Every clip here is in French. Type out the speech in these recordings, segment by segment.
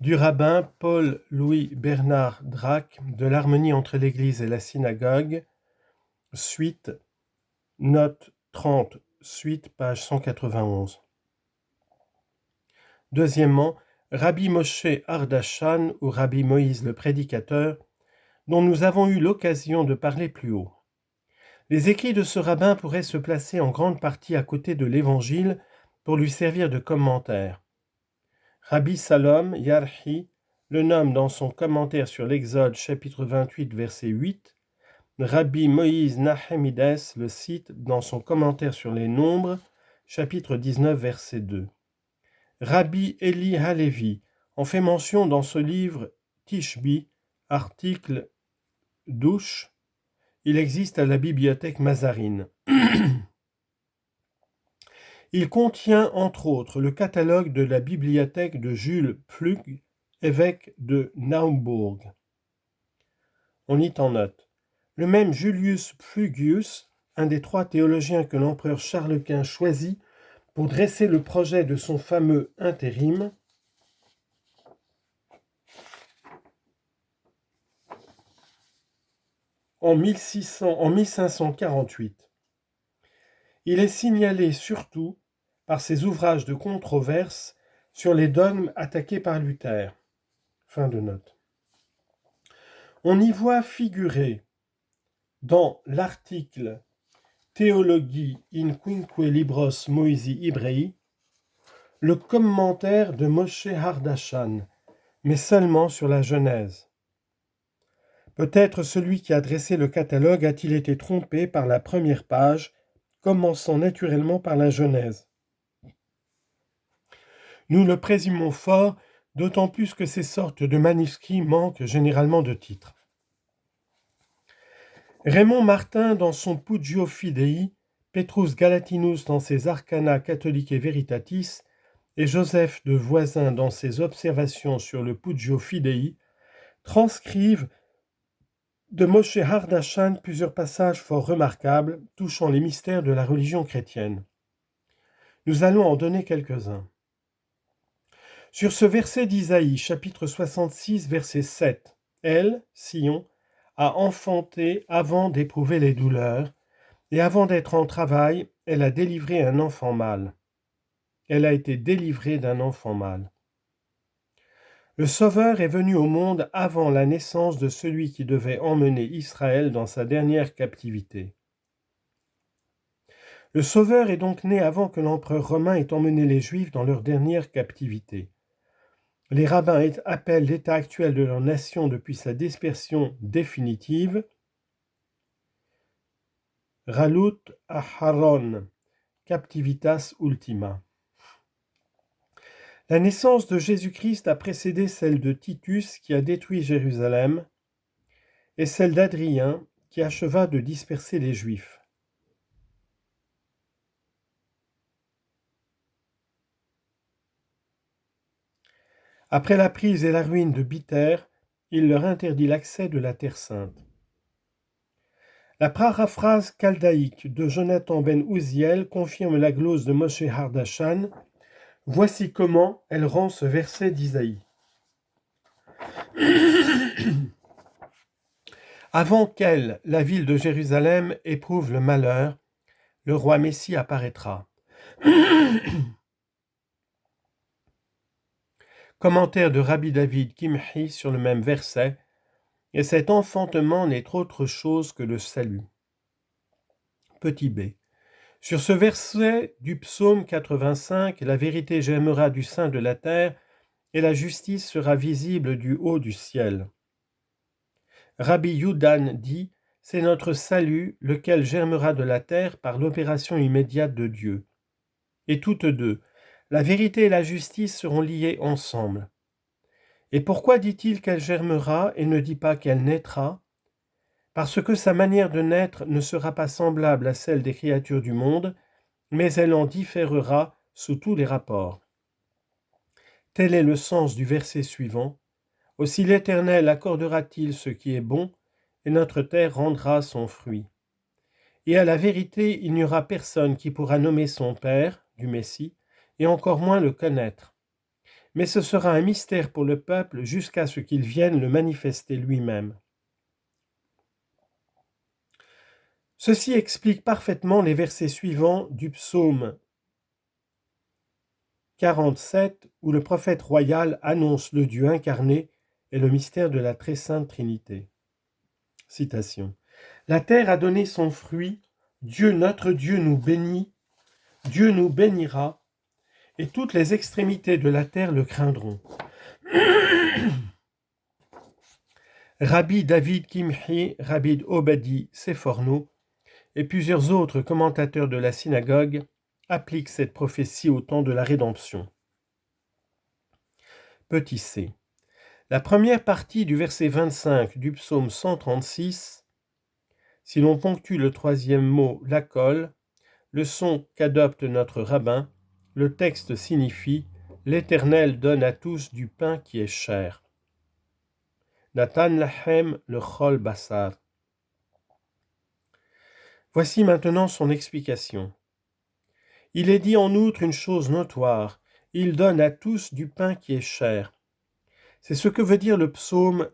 du rabbin Paul-Louis Bernard Drac de l'harmonie entre l'Église et la synagogue, suite, note 30, suite, page 191. Deuxièmement, Rabbi Moshe Hardachan ou Rabbi Moïse le prédicateur, dont nous avons eu l'occasion de parler plus haut. Les écrits de ce rabbin pourraient se placer en grande partie à côté de l'Évangile pour lui servir de commentaire. Rabbi Salom Yarhi le nomme dans son commentaire sur l'Exode chapitre 28 verset 8, Rabbi Moïse Nahemides le cite dans son commentaire sur les Nombres chapitre 19 verset 2. Rabbi Eli Halevi en fait mention dans ce livre Tishbi, article Douche. Il existe à la bibliothèque Mazarine. Il contient entre autres le catalogue de la bibliothèque de Jules Plug, évêque de Naumbourg. On y en note. Le même Julius Plugius, un des 3 théologiens que l'empereur Charles Quint choisit pour dresser le projet de son fameux intérim, en 1548. Il est signalé surtout par ses ouvrages de controverse sur les dogmes attaqués par Luther. Fin de note. On y voit figurer dans l'article Theologi in quinque libros Moisi Ibrei le commentaire de Moshe Hardachan, mais seulement sur la Genèse. Peut-être celui qui a dressé le catalogue a-t-il été trompé par la première page, commençant naturellement par la Genèse. Nous le présumons fort, d'autant plus que ces sortes de manuscrits manquent généralement de titres. Raymond Martin dans son Pugio Fidei, Petrus Galatinus dans ses Arcana Catholicae Veritatis et Joseph de Voisin dans ses Observations sur le Pugio Fidei transcrivent de Moshe Hardachan plusieurs passages fort remarquables touchant les mystères de la religion chrétienne. Nous allons en donner quelques-uns. Sur ce verset d'Isaïe, chapitre 66, verset 7, elle, Sion, a enfanté avant d'éprouver les douleurs, et avant d'être en travail, elle a délivré un enfant mâle. Elle a été délivrée d'un enfant mâle. Le Sauveur est venu au monde avant la naissance de celui qui devait emmener Israël dans sa dernière captivité. Le Sauveur est donc né avant que l'empereur romain ait emmené les Juifs dans leur dernière captivité. Les rabbins appellent l'état actuel de leur nation depuis sa dispersion définitive Ralut Aharon, Captivitas Ultima. La naissance de Jésus-Christ a précédé celle de Titus qui a détruit Jérusalem et celle d'Adrien qui acheva de disperser les Juifs. Après la prise et la ruine de Biter, il leur interdit l'accès de la Terre Sainte. La paraphrase chaldéique de Jonathan ben Uziel confirme la glose de Moshe Hardachan. Voici comment elle rend ce verset d'Isaïe. Avant qu'elle, la ville de Jérusalem, éprouve le malheur, le roi Messie apparaîtra. Commentaire de Rabbi David Kimhi sur le même verset, et cet enfantement n'est autre chose que le salut. Petit b. Sur ce verset du psaume 85, la vérité germera du sein de la terre et la justice sera visible du haut du ciel. Rabbi Yudan dit, c'est notre salut, lequel germera de la terre par l'opération immédiate de Dieu. Et toutes deux, la vérité et la justice seront liées ensemble. Et pourquoi dit-il qu'elle germera et ne dit pas qu'elle naîtra ? Parce que sa manière de naître ne sera pas semblable à celle des créatures du monde, mais elle en différera sous tous les rapports. Tel est le sens du verset suivant. Aussi l'Éternel accordera-t-il ce qui est bon, et notre terre rendra son fruit. Et à la vérité, il n'y aura personne qui pourra nommer son Père, du Messie, et encore moins le connaître. mais ce sera un mystère pour le peuple jusqu'à ce qu'il vienne le manifester lui-même. Ceci explique parfaitement les versets suivants du psaume 47, où le prophète royal annonce le Dieu incarné et le mystère de la très sainte Trinité. Citation. La terre a donné son fruit, Dieu notre Dieu nous bénit, Dieu nous bénira, et toutes les extrémités de la terre le craindront. Rabbi David Kimhi, Rabbi Obadi Seforno et plusieurs autres commentateurs de la synagogue appliquent cette prophétie au temps de la rédemption. Petit c. La première partie du verset 25 du psaume 136, si l'on ponctue le troisième mot « la colle », le son qu'adopte notre rabbin, le texte signifie « l'Éternel donne à tous du pain qui est cher ». Natan lahem le chol basar. Voici maintenant son explication. Il est dit en outre une chose notoire, il donne à tous du pain qui est cher. C'est ce que veut dire le psaume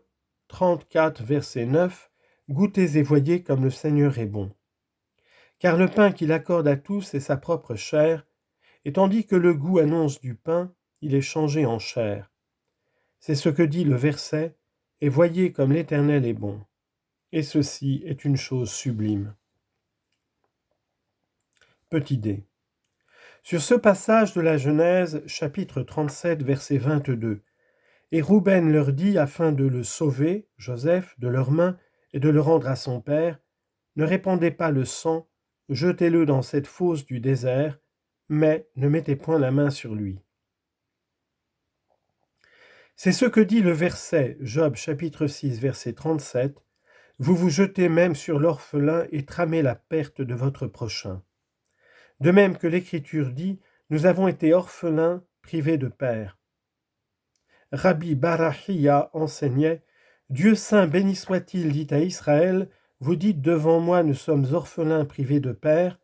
34, verset 9, « Goûtez et voyez comme le Seigneur est bon ». Car le pain qu'il accorde à tous est sa propre chair, et tandis que le goût annonce du pain, il est changé en chair. C'est ce que dit le verset, « Et voyez comme l'Éternel est bon ». Et ceci est une chose sublime. Petit d. Sur ce passage de la Genèse, chapitre 37, verset 22, « Et Rouben leur dit, afin de le sauver, Joseph, de leurs mains, et de le rendre à son père, ne répandez pas le sang, jetez-le dans cette fosse du désert, mais ne mettez point la main sur lui. » C'est ce que dit le verset, Job chapitre 6, verset 37, « Vous vous jetez même sur l'orphelin et tramez la perte de votre prochain. » De même que l'Écriture dit, nous avons été orphelins, privés de père. Rabbi Barahia enseignait, Dieu saint béni soit-il, dit à Israël, vous dites devant moi, nous sommes orphelins, privés de père.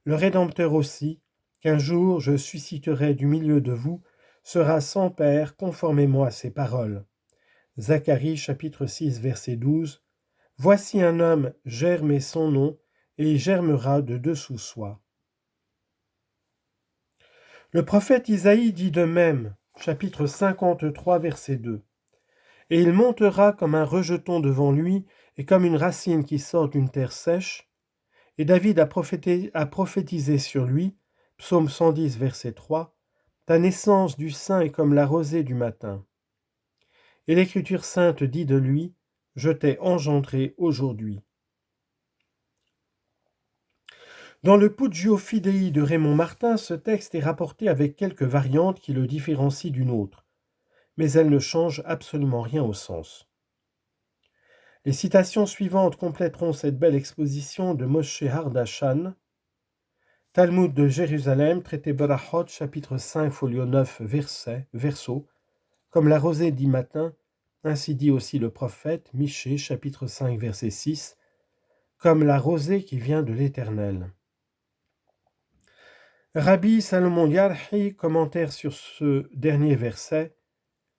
Le Rédempteur aussi, qu'un jour je susciterai du milieu de vous, sera sans père, conformément à ses paroles. Zacharie chapitre 6, verset 12. Voici un homme germe son nom, et il germera de dessous soi. Le prophète Isaïe dit de même, chapitre 53, verset 2. Et il montera comme un rejeton devant lui, et comme une racine qui sort d'une terre sèche. Et David a prophétisé sur lui, psaume 110, verset 3, ta naissance du sein est comme la rosée du matin. Et l'Écriture sainte dit de lui, je t'ai engendré aujourd'hui. Dans le Pugio Fidei de Raymond Martin, ce texte est rapporté avec quelques variantes qui le différencient d'une autre, mais elles ne changent absolument rien au sens. Les citations suivantes compléteront cette belle exposition de Moshe Hardachan, Talmud de Jérusalem, traité Berachot, chapitre 5, folio 9, verso, comme la rosée dit matin, ainsi dit aussi le prophète, Michée, chapitre 5, verset 6, comme la rosée qui vient de l'Éternel. Rabbi Salomon Yarhi, commentaire sur ce dernier verset,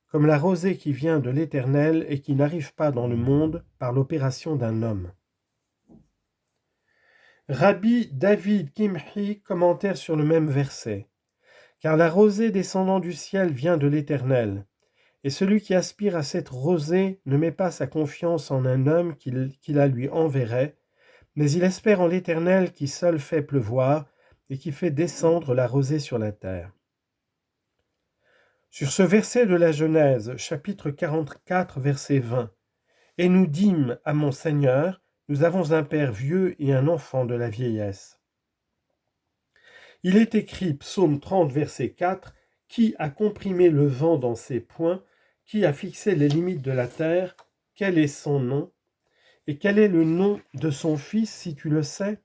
comme la rosée qui vient de l'Éternel et qui n'arrive pas dans le monde par l'opération d'un homme. Rabbi David Kimhi, commentaire sur le même verset, car la rosée descendant du ciel vient de l'Éternel, et celui qui aspire à cette rosée ne met pas sa confiance en un homme qui la lui enverrait, mais il espère en l'Éternel qui seul fait pleuvoir et qui fait descendre la rosée sur la terre. Sur ce verset de la Genèse, chapitre 44, verset 20, « Et nous dîmes à mon Seigneur, nous avons un père vieux et un enfant de la vieillesse. » Il est écrit, psaume 30, verset 4, « Qui a comprimé le vent dans ses poings, qui a fixé les limites de la terre, quel est son nom, et quel est le nom de son fils, si tu le sais ?»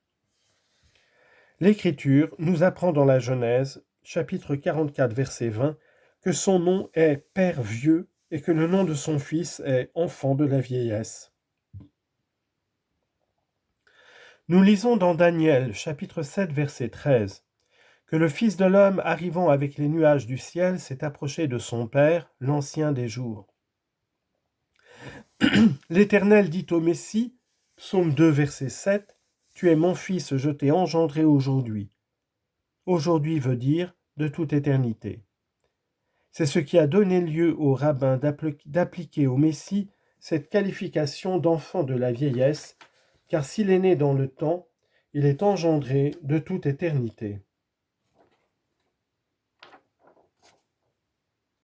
L'Écriture nous apprend dans la Genèse, chapitre 44, verset 20, que son nom est Père vieux et que le nom de son fils est Enfant de la vieillesse. Nous lisons dans Daniel, chapitre 7, verset 13, que le Fils de l'homme, arrivant avec les nuages du ciel, s'est approché de son Père, l'Ancien des jours. L'Éternel dit au Messie, psaume 2, verset 7, « Tu es mon Fils, je t'ai engendré aujourd'hui. » Aujourd'hui veut dire de toute éternité. C'est ce qui a donné lieu aux rabbins d'appliquer au Messie cette qualification d'enfant de la vieillesse, car s'il est né dans le temps, il est engendré de toute éternité.